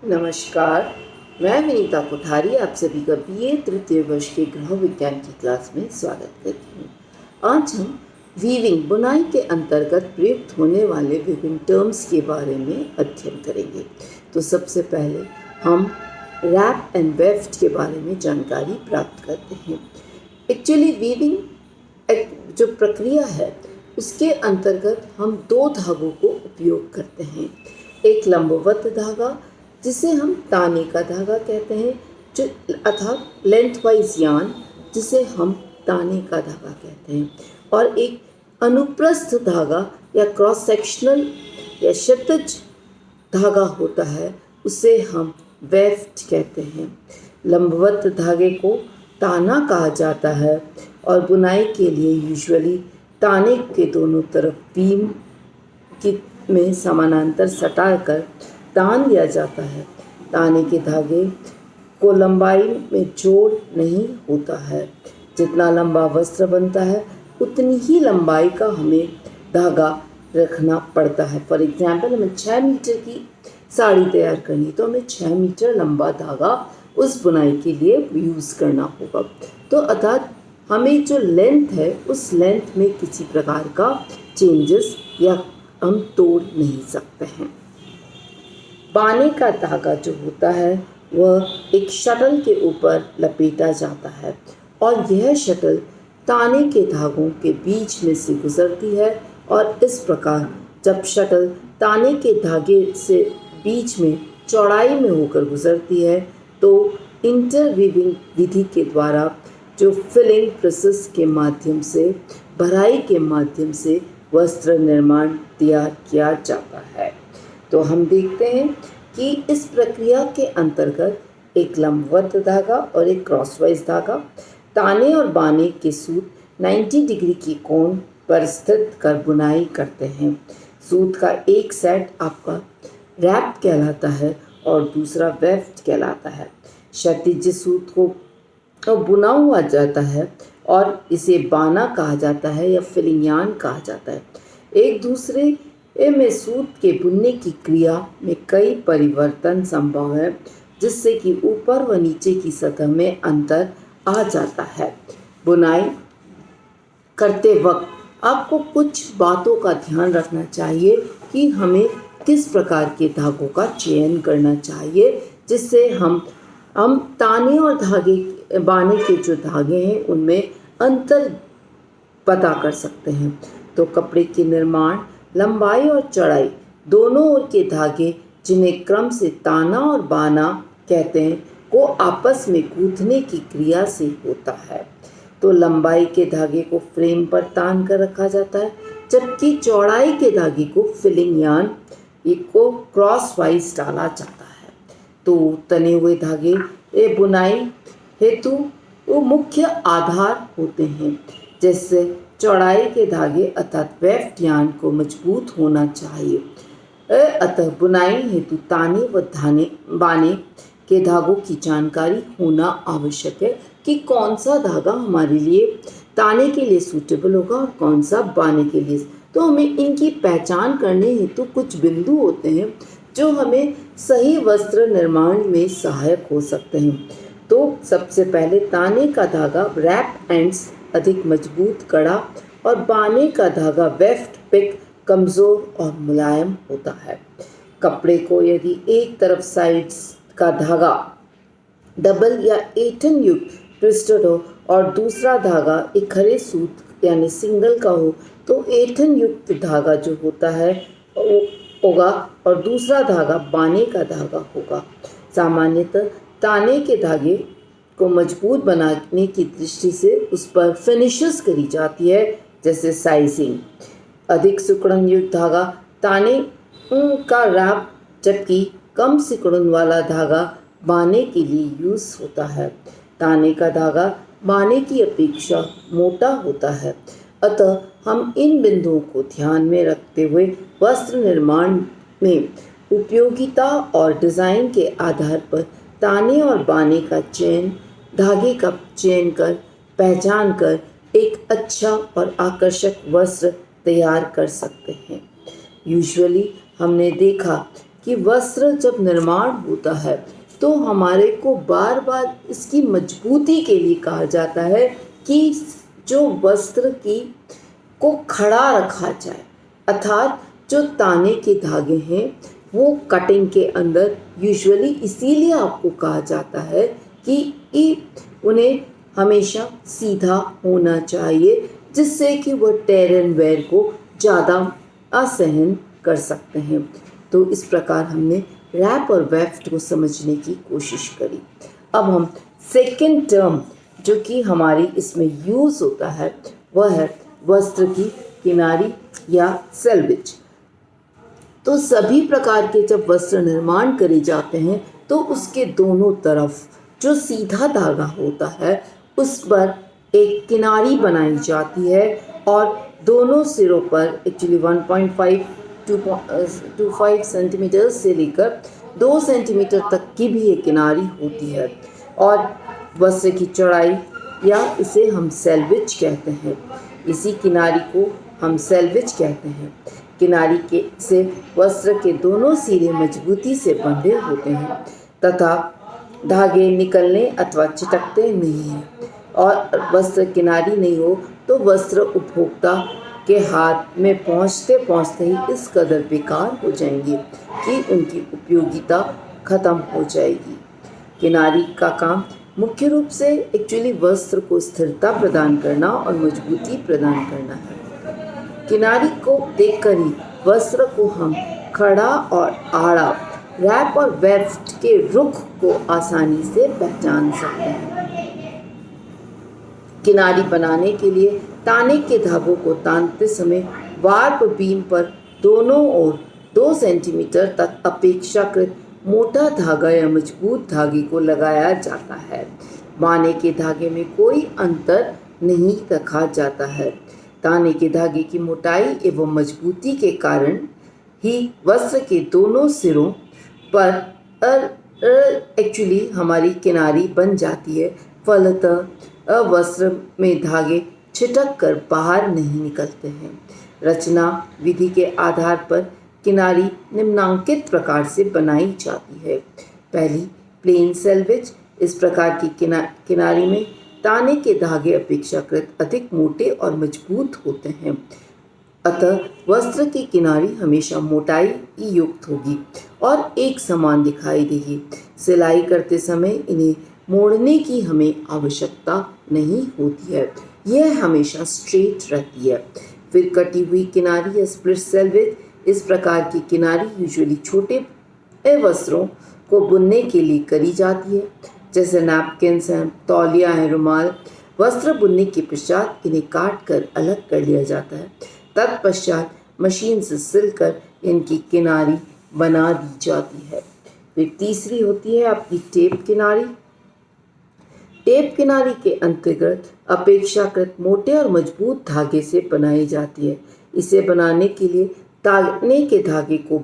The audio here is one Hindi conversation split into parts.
नमस्कार। मैं विनीता कोठारी आप सभी का बीए तृतीय वर्ष के गृह विज्ञान की क्लास में स्वागत करती हूँ। आज हम वीविंग बुनाई के अंतर्गत प्रयुक्त होने वाले विभिन्न टर्म्स के बारे में अध्ययन करेंगे। तो सबसे पहले हम रैप एंड वेफ्ट के बारे में जानकारी प्राप्त करते हैं। एक्चुअली वीविंग एक जो प्रक्रिया है उसके अंतर्गत हम दो धागों को उपयोग करते हैं। एक लंबवत धागा जिसे हम ताने का धागा कहते हैं, जो अर्थात लेंथ वाइज यान जिसे हम ताने का धागा कहते हैं, और एक अनुप्रस्थ धागा या क्रॉस सेक्शनल या क्षैतिज धागा होता है, उसे हम वेफ्ट कहते हैं। लंबवत धागे को ताना कहा जाता है और बुनाई के लिए यूजुअली ताने के दोनों तरफ बीम की में समानांतर सटाकर तान दिया जाता है। ताने के धागे को लंबाई में जोड़ नहीं होता है। जितना लंबा वस्त्र बनता है उतनी ही लंबाई का हमें धागा रखना पड़ता है। फॉर एग्जाम्पल, हमें 6 मीटर की साड़ी तैयार करनी तो हमें 6 मीटर लंबा धागा उस बुनाई के लिए यूज़ करना होगा। तो अर्थात हमें जो लेंथ है उस लेंथ में किसी प्रकार का चेंजेस या हम तोड़ नहीं सकते हैं। बाने का धागा जो होता है वह एक शटल के ऊपर लपेटा जाता है और यह शटल ताने के धागों के बीच में से गुजरती है, और इस प्रकार जब शटल ताने के धागे से बीच में चौड़ाई में होकर गुजरती है तो इंटरवीविंग विधि के द्वारा जो फिलिंग प्रोसेस के माध्यम से, भराई के माध्यम से वस्त्र निर्माण तैयार किया जाता है। तो हम देखते हैं कि इस प्रक्रिया के अंतर्गत एक लंबवत धागा और एक क्रॉसवाइज धागा ताने और बाने के सूत 90 डिग्री की कोण पर स्थित कर बुनाई करते हैं। सूत का एक सेट आपका रैप कहलाता है और दूसरा वेफ्ट कहलाता है। क्षैतिज सूत को बुना हुआ जाता है और इसे बाना कहा जाता है या फिलिंग यान कहा जाता है। एक दूसरे में सूत के बुनने की क्रिया में कई परिवर्तन संभव है, जिससे कि ऊपर व नीचे की सतह में अंतर आ जाता है। बुनाई करते वक्त आपको कुछ बातों का ध्यान रखना चाहिए कि हमें किस प्रकार के धागों का चयन करना चाहिए, जिससे हम ताने और बाने के जो धागे हैं उनमें अंतर पता कर सकते हैं। तो कपड़े के निर्माण, लंबाई और चौड़ाई दोनों ओर के धागे, जिन्हें क्रम से ताना और बाना कहते हैं, को आपस में गूंथने की क्रिया से होता है। तो लंबाई के धागे को फ्रेम पर तान कर रखा जाता है, जबकि चौड़ाई के धागे को फिलिंग यान को क्रॉस वाइज डाला जाता है। तो तने हुए धागे बुनाई हेतु वो मुख्य आधार होते हैं, जैसे चौड़ाई के धागे अर्थात वेफ्ट यान को मजबूत होना चाहिए। अतः बुनाई हेतु ताने व बाने के धागों की जानकारी होना आवश्यक है कि कौन सा धागा हमारे लिए ताने के लिए सूटेबल होगा और कौन सा बाने के लिए। तो हमें इनकी पहचान करने हेतु कुछ बिंदु होते हैं जो हमें सही वस्त्र निर्माण में सहायक हो सकते हैं। तो सबसे पहले ताने का धागा रैप एंड्स अधिक मजबूत कड़ा और बाने का धागा वेफ्ट पिक कमज़ोर और मुलायम होता है। कपड़े को यदि एक तरफ साइड्स का धागा डबल या एटन युक्त ट्विस्टेड हो और दूसरा धागा एक खरे सूत यानी सिंगल का हो तो एटन युक्त धागा जो होता है वो होगा और दूसरा धागा बाने का धागा होगा। सामान्यतः ताने के धागे को मजबूत बनाने की दृष्टि से उस पर फिनिशेस करी जाती है, जैसे साइजिंग। अधिक सिकुड़न युक्त धागा ताने का रैप, जबकि कम सिकुड़न वाला धागा बाने के लिए यूज़ होता है। ताने का धागा बाने की अपेक्षा मोटा होता है, अतः हम इन बिंदुओं को ध्यान में रखते हुए वस्त्र निर्माण में उपयोगिता और डिज़ाइन के आधार पर ताने और बाने का चयन, धागे का चयन कर पहचान कर एक अच्छा और आकर्षक वस्त्र तैयार कर सकते हैं। यूजुअली हमने देखा कि वस्त्र जब निर्माण होता है तो हमारे को बार बार इसकी मजबूती के लिए कहा जाता है कि जो वस्त्र की को खड़ा रखा जाए, अर्थात जो ताने के धागे हैं वो कटिंग के अंदर यूजुअली इसीलिए आपको कहा जाता है कि उन्हें हमेशा सीधा होना चाहिए, जिससे कि वह टेयर एंड वेयर को ज़्यादा असहन कर सकते हैं। तो इस प्रकार हमने रैप और वेफ्ट को समझने की कोशिश करी। अब हम सेकेंड टर्म जो कि हमारी इसमें यूज़ होता है वह है वस्त्र की किनारी या सेल्वेज। तो सभी प्रकार के जब वस्त्र निर्माण करे जाते हैं तो उसके दोनों तरफ जो सीधा धागा होता है उस पर एक किनारी बनाई जाती है और दोनों सिरों पर एक्चुअली 1.5 सेंटीमीटर से लेकर 2 सेंटीमीटर तक की भी एक किनारी होती है और वस्त्र की चौड़ाई या इसे हम सेल्वेज कहते हैं। इसी किनारी को हम सेल्वेज कहते हैं। किनारी के से वस्त्र के दोनों सिरे मजबूती से बंधे होते हैं तथा धागे निकलने अथवा चिटकते नहीं हैं और वस्त्र किनारी नहीं हो तो वस्त्र उपभोक्ता के हाथ में पहुंचते पहुंचते ही इस कदर बेकार हो जाएंगे कि उनकी उपयोगिता खत्म हो जाएगी। किनारी का काम मुख्य रूप से एक्चुअली वस्त्र को स्थिरता प्रदान करना और मजबूती प्रदान करना है। किनारी को देखकर ही वस्त्र को हम खड़ा और आड़ा, रैप और वेफ्ट के रुख को आसानी से पहचान सकते हैं। किनारी बनाने के लिए ताने के धागों को तानते समय वार्प बीम पर दोनों ओर 2 सेंटीमीटर तक अपेक्षाकृत मोटा धागा या मजबूत धागे को लगाया जाता है। बाने के धागे में कोई अंतर नहीं रखा जाता है। ताने के धागे की मोटाई एवं मजबूती के कारण ही वस्त्र के दोनों सिरों पर एक्चुअली हमारी किनारी बन जाती है। फलतः वस्त्र में धागे छिटक कर बाहर नहीं निकलते हैं। रचना विधि के आधार पर किनारी निम्नांकित प्रकार से बनाई जाती है। पहली, प्लेन सेल्वेज। इस प्रकार की किनारी में ताने के धागे अपेक्षाकृत अधिक मोटे और मजबूत होते हैं, अतः वस्त्र की किनारी हमेशा मोटाई युक्त होगी और एक समान दिखाई देगी। सिलाई करते समय इन्हें मोड़ने की हमें आवश्यकता नहीं होती है, यह हमेशा स्ट्रेट रहती है। फिर कटी हुई किनारी या स्प्लिट सेल्वेज। इस प्रकार की किनारी यूजुअली छोटे वस्त्रों को बुनने के लिए करी जाती है, जैसे नैपकिन्स हैं, तौलिया है, रुमाल। वस्त्र बुनने के पश्चात इन्हें काट कर अलग कर लिया जाता है। तत्पश्चात मशीन से सिलकर इनकी किनारी बना दी जाती है। फिर तीसरी होती है आपकी टेप किनारी। टेप किनारी के अंतर्गत अपेक्षाकृत मोटे और मजबूत धागे से बनाई जाती है। इसे बनाने के लिए ताने के धागे को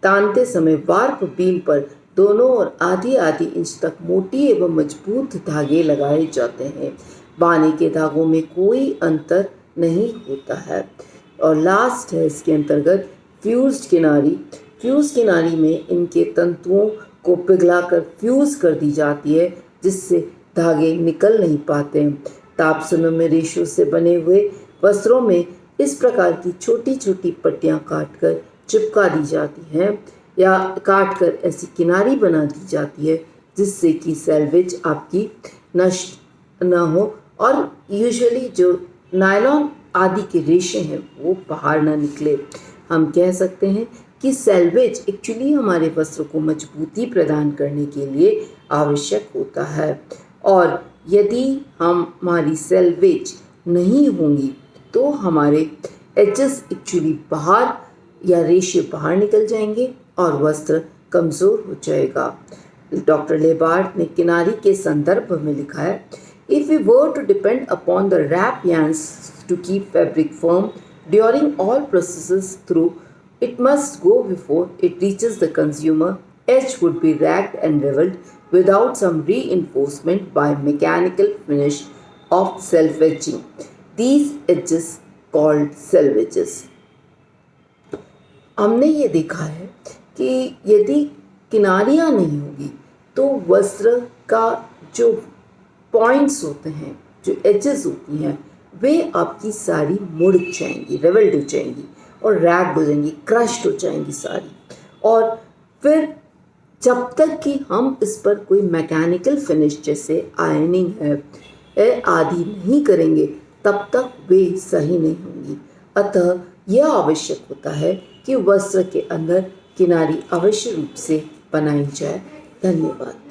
तानते समय वार्प बीम पर दोनों ओर आधी आधी इंच तक मोटी एवं मजबूत धागे लगाए जाते हैं। बाने के धागों में कोई अंतर नहीं होता है। और लास्ट है इसके अंतर्गत फ्यूज्ड किनारी। फ्यूज किनारी में इनके तंतुओं को पिघलाकर फ्यूज कर दी जाती है, जिससे धागे निकल नहीं पाते हैं। ताप सुनम्य रेशों से बने हुए वस्त्रों में इस प्रकार की छोटी छोटी पट्टियां काटकर चिपका दी जाती हैं या काटकर ऐसी किनारी बना दी जाती है जिससे कि सेल्वेज आपकी नष्ट न हो और यूजुअली जो नायलॉन आदि के रेशे हैं वो बाहर ना निकले। हम कह सकते हैं कि सेल्वेज एक्चुअली हमारे वस्त्र को मजबूती प्रदान करने के लिए आवश्यक होता है और यदि हमारी सेल्वेज नहीं होंगी तो हमारे एजेस एक्चुअली बाहर या रेशे बाहर निकल जाएंगे और वस्त्र कमज़ोर हो जाएगा। डॉक्टर लेबार्ट ने किनारी के संदर्भ में लिखा है, if we were to depend upon the warp yarns to keep fabric firm during all processes through, it must go before it reaches the consumer. Edge would be ragged and beveled without some reinforcement by mechanical finish of self-edging. These edges called selvages. हमने ये देखा है कि यदि किनारियाँ नहीं होगी तो वस्त्र का जो पॉइंट्स होते हैं, जो एजेस होती हैं, वे आपकी सारी मुड़ जाएंगी, रेवल्ड हो जाएंगी और रैग हो जाएंगी, क्रश्ड हो जाएंगी सारी। और फिर जब तक कि हम इस पर कोई मैकेनिकल फिनिश जैसे आयनिंग है आदि नहीं करेंगे, तब तक वे सही नहीं होंगी। अतः यह आवश्यक होता है कि वस्त्र के अंदर किनारी अवश्य रूप से बनाई जाए। धन्यवाद।